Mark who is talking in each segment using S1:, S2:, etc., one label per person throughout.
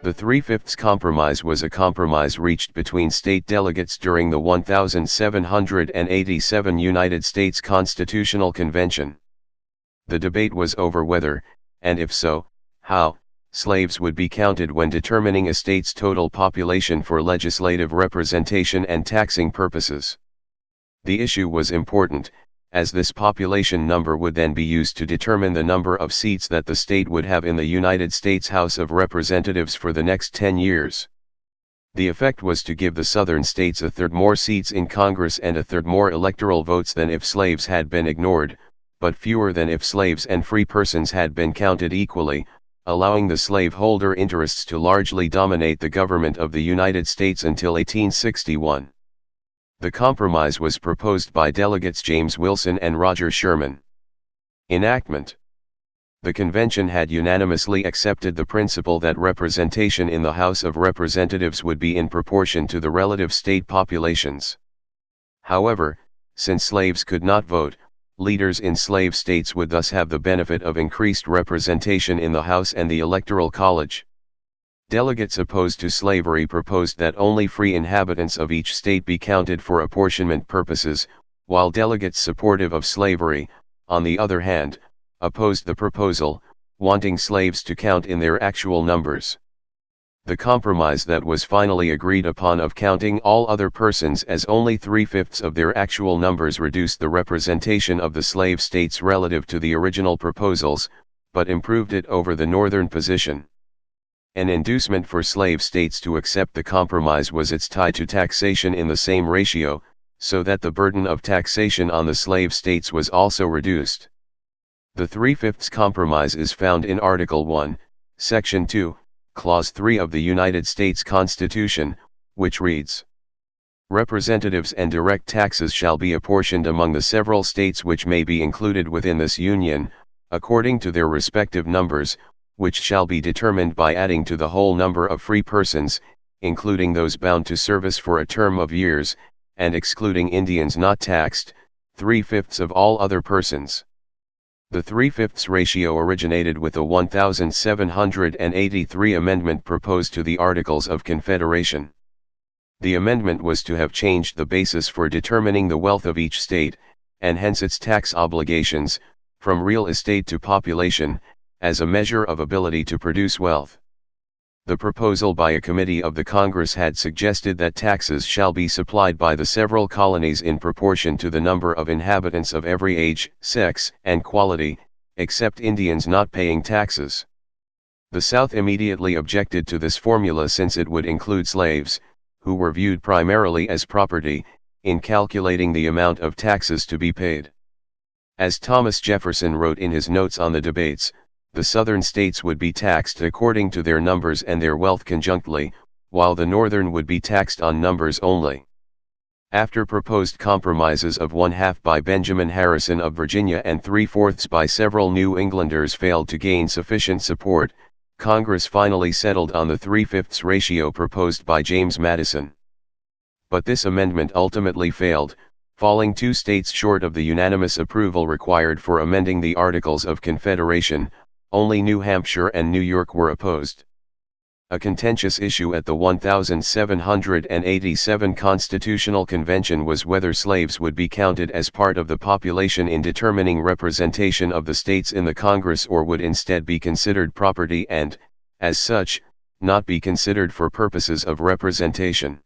S1: The Three-Fifths Compromise was a compromise reached between state delegates during the 1787 United States Constitutional Convention. The debate was over whether, and if so, how, slaves would be counted when determining a state's total population for legislative representation and taxing purposes. The issue was important, as this population number would then be used to determine the number of seats that the state would have in the United States House of Representatives for the next 10 years. The effect was to give the southern states a third more seats in Congress and a third more electoral votes than if slaves had been ignored, but fewer than if slaves and free persons had been counted equally, allowing the slaveholder interests to largely dominate the government of the United States until 1861. The compromise was proposed by delegates James Wilson and Roger Sherman. Enactment. The convention had unanimously accepted the principle that representation in the House of Representatives would be in proportion to the relative state populations. However, since slaves could not vote, leaders in slave states would thus have the benefit of increased representation in the House and the Electoral College. Delegates opposed to slavery proposed that only free inhabitants of each state be counted for apportionment purposes, while delegates supportive of slavery, on the other hand, opposed the proposal, wanting slaves to count in their actual numbers. The compromise that was finally agreed upon of counting all other persons as only 3/5 of their actual numbers reduced the representation of the slave states relative to the original proposals, but improved it over the northern position. An inducement for slave states to accept the compromise was its tie to taxation in the same ratio, so that the burden of taxation on the slave states was also reduced. The Three-Fifths Compromise is found in Article 1, Section 2, Clause 3 of the United States Constitution, which reads: "Representatives and direct taxes shall be apportioned among the several states which may be included within this Union, according to their respective numbers, which shall be determined by adding to the whole number of free persons, including those bound to service for a term of years, and excluding Indians not taxed, 3/5 of all other persons." The 3/5 ratio originated with the 1783 amendment proposed to the Articles of Confederation. The amendment was to have changed the basis for determining the wealth of each state, and hence its tax obligations, from real estate to population, as a measure of ability to produce wealth. The proposal by a committee of the Congress had suggested that taxes shall be supplied by the several colonies in proportion to the number of inhabitants of every age, sex, and quality, except Indians not paying taxes. The South immediately objected to this formula since it would include slaves, who were viewed primarily as property, in calculating the amount of taxes to be paid. As Thomas Jefferson wrote in his notes on the debates, the southern states would be taxed according to their numbers and their wealth conjunctly, while the northern would be taxed on numbers only. After proposed compromises of 1/2 by Benjamin Harrison of Virginia and 3/4 by several New Englanders failed to gain sufficient support, Congress finally settled on the 3/5 ratio proposed by James Madison. But this amendment ultimately failed, falling 2 states short of the unanimous approval required for amending the Articles of Confederation. Only New Hampshire and New York were opposed. A contentious issue at the 1787 Constitutional Convention was whether slaves would be counted as part of the population in determining representation of the states in the Congress or would instead be considered property and, as such, not be considered for purposes of representation.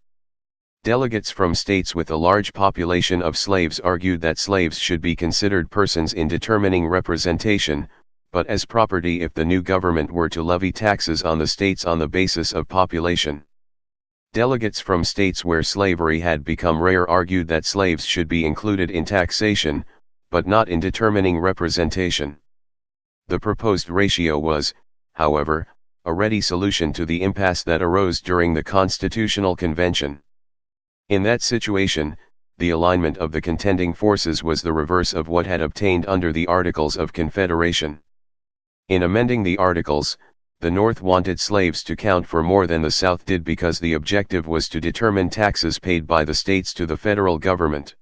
S1: Delegates from states with a large population of slaves argued that slaves should be considered persons in determining representation, but as property if the new government were to levy taxes on the states on the basis of population. Delegates from states where slavery had become rare argued that slaves should be included in taxation, but not in determining representation. The proposed ratio was, however, a ready solution to the impasse that arose during the Constitutional Convention. In that situation, the alignment of the contending forces was the reverse of what had obtained under the Articles of Confederation. In amending the Articles, the North wanted slaves to count for more than the South did because the objective was to determine taxes paid by the states to the federal government.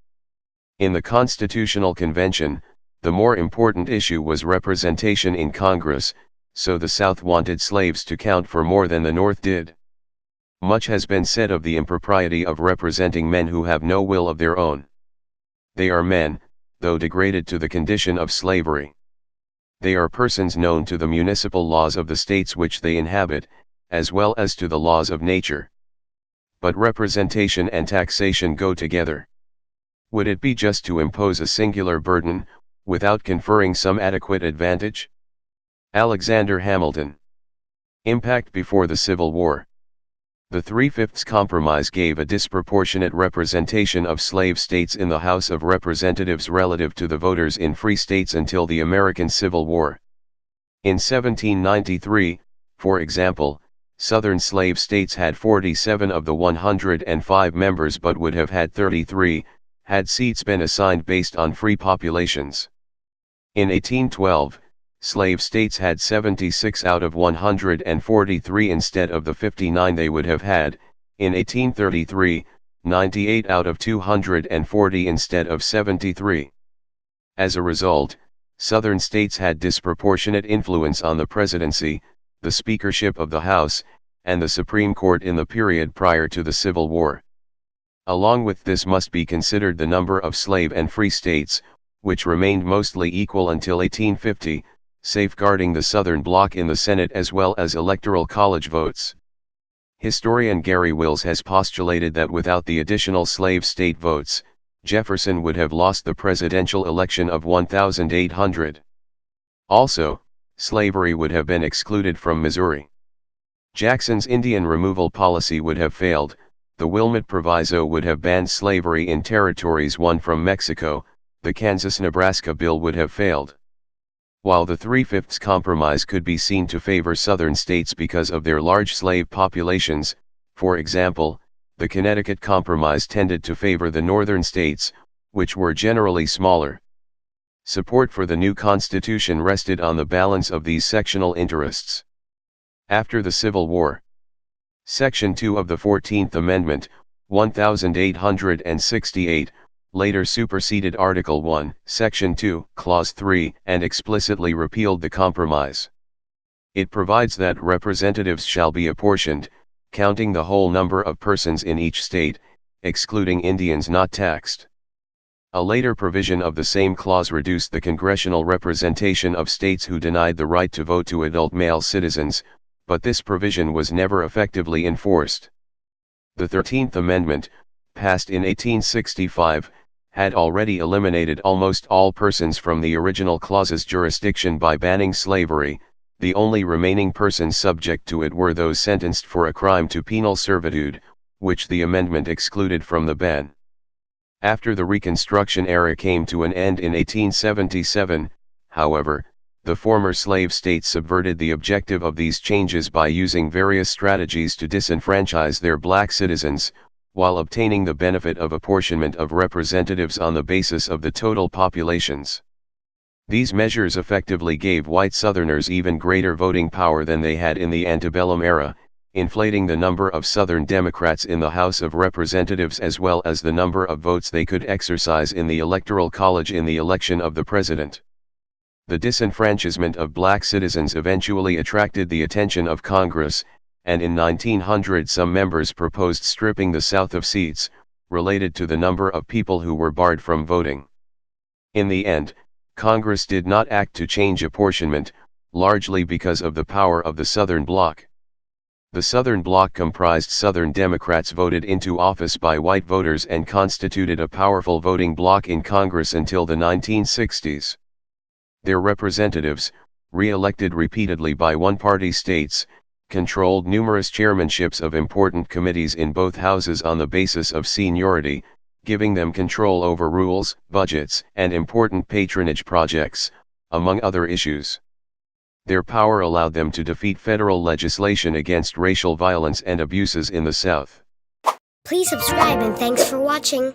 S1: In the Constitutional Convention, the more important issue was representation in Congress, so the South wanted slaves to count for more than the North did. Much has been said of the impropriety of representing men who have no will of their own. They are men, though degraded to the condition of slavery. They are persons known to the municipal laws of the states which they inhabit, as well as to the laws of nature. But representation and taxation go together. Would it be just to impose a singular burden, without conferring some adequate advantage? Alexander Hamilton. Impact before the Civil War. The 3/5 Compromise gave a disproportionate representation of slave states in the House of Representatives relative to the voters in free states until the American Civil War. In 1793, for example, Southern slave states had 47 of the 105 members but would have had 33, had seats been assigned based on free populations. In 1812, slave states had 76 out of 143 instead of the 59 they would have had. In 1833, 98 out of 240 instead of 73. As a result, Southern states had disproportionate influence on the presidency, the speakership of the House, and the Supreme Court in the period prior to the Civil War. Along with this must be considered the number of slave and free states, which remained mostly equal until 1850, safeguarding the Southern bloc in the Senate as well as electoral college votes. Historian Gary Wills has postulated that without the additional slave state votes, Jefferson would have lost the presidential election of 1800. Also, slavery would have been excluded from Missouri. Jackson's Indian removal policy would have failed. The Wilmot Proviso would have banned slavery in territories won from Mexico. The Kansas-Nebraska bill would have failed. While the 3/5 Compromise could be seen to favor Southern states because of their large slave populations, for example, the Connecticut Compromise tended to favor the northern states, which were generally smaller. Support for the new Constitution rested on the balance of these sectional interests. After the Civil War, Section 2 of the 14th Amendment, 1868, later superseded Article 1, Section 2, Clause 3, and explicitly repealed the Compromise. It provides that representatives shall be apportioned, counting the whole number of persons in each state, excluding Indians not taxed. A later provision of the same clause reduced the congressional representation of states who denied the right to vote to adult male citizens, but this provision was never effectively enforced. The 13th Amendment, passed in 1865, had already eliminated almost all persons from the original clause's jurisdiction by banning slavery. The only remaining persons subject to it were those sentenced for a crime to penal servitude, which the amendment excluded from the ban. After the Reconstruction era came to an end in 1877, however, the former slave states subverted the objective of these changes by using various strategies to disenfranchise their black citizens, while obtaining the benefit of apportionment of representatives on the basis of the total populations. These measures effectively gave white Southerners even greater voting power than they had in the antebellum era, inflating the number of Southern Democrats in the House of Representatives as well as the number of votes they could exercise in the Electoral College in the election of the president. The disenfranchisement of black citizens eventually attracted the attention of Congress, and in 1900 some members proposed stripping the South of seats, related to the number of people who were barred from voting. In the end, Congress did not act to change apportionment, largely because of the power of the Southern Bloc. The Southern Bloc comprised Southern Democrats voted into office by white voters and constituted a powerful voting bloc in Congress until the 1960s. Their representatives, re-elected repeatedly by one-party states, controlled numerous chairmanships of important committees in both houses on the basis of seniority, giving them control over rules, budgets, and important patronage projects, among other issues. Their power allowed them to defeat federal legislation against racial violence and abuses in the South.
S2: Please subscribe and thanks for watching.